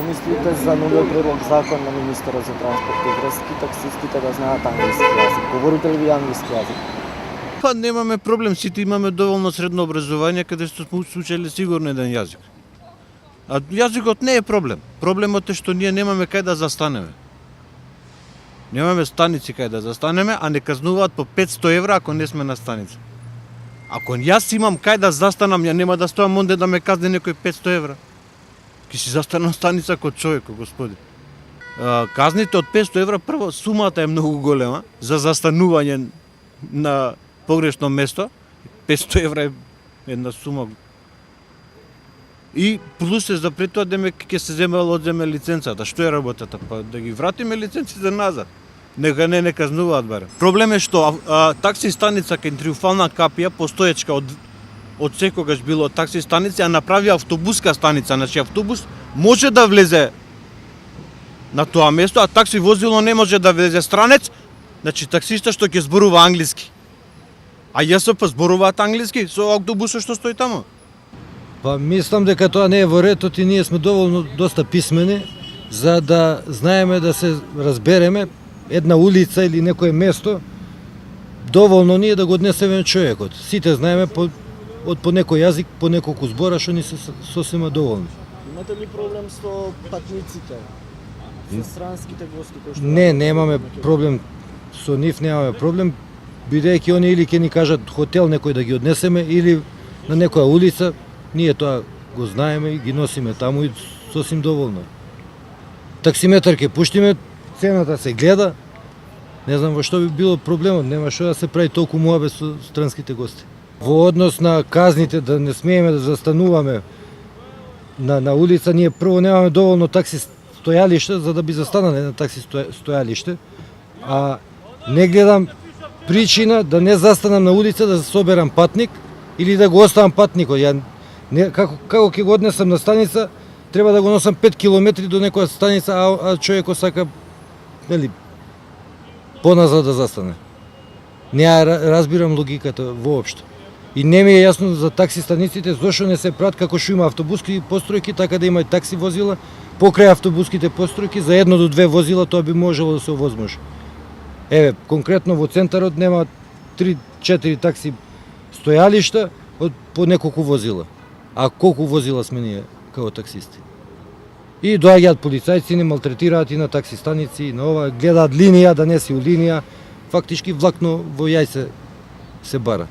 мислите за новиот предлог закон на министерот за транспорт и врски, таксистите да знаат англиски јазик? Говорите ли ви англиски јазик? Па немаме проблем, сите имаме доволно средно образование каде што сме учеле сигурно еден јазик. А јазикот не е проблем. Проблемот е што ние немаме кај да застанеме. Немаме станици кај да застанеме, а не казнуваат по 500 евра ако не сме на станица. Ако јас имам кај да застанам, ја нема да стоам онде да ме казне некој 500 евра. Ки си застанам станица кod човек, господи. Казните од 500 евра, прво сумата е многу голема за застанување на погрешно место. 500 евра е една сума. И плюс е за пред тоа дека ќе се одземе лиценцата. Што е работата? Па да ги вратиме лиценците назад. Нека не казнуваат барем. Проблем е што такси станица кај Триумфална капија, постоечка од секогаш било такси станица, ја направи автобуска станица. Значи автобус може да влезе на тоа место, а такси возило не може да влезе. Странец, значи таксиста што ќе зборува англиски. А ЈСП зборуваат англиски со автобусот што стои таму. Па мислам дека тоа не е во ретот и ние сме доволно доста писмени за да знаеме да се разбереме една улица или некое место, доволно ние да го однесеме човекот. Сите знаеме по некој јазик, по неколку збора што ни се сосема доволни. Имате ли проблем со патниците? Со странските гости кои што Не, немаме проблем со нив, немаме проблем, бидејќи они или ќе ни кажат хотел некој да ги однесеме или на некоја улица, ние тоа го знаеме и ги носиме таму и сосим доволно. Таксиметар ќе пуштиме, цената се гледа, не знам во што би било проблемот, нема што да се прави толку муабет со странските гости. Во однос на казните да не смееме да застануваме на улица, ние прво немаме доволно такси стојалишта за да би застанале на такси стојалиште, а не гледам причина да не застанам на улица да соберам патник или да го оставам патникот. Ја како ќе го однесам на станица, треба да го носам 5 километри до некоја станица, а човекот сака поназад да застане. Не ја разбирам логиката воопшто. И не ми е јасно за такси станиците зошто не се прават како што има автобуски постројки, така да има и такси возила покрај автобуските постројки за 1 до 2 возила, тоа би можело да се овозможи. Еве, конкретно во центарот нема 3-4 такси стојалишта по неколку возила. А колку возила сме ние како таксисти? И доаѓаат полицајци, не малтретираат и на такси станици, и на ова, гледаат линија, да не си у линија, фактички влакно во јајце се бара.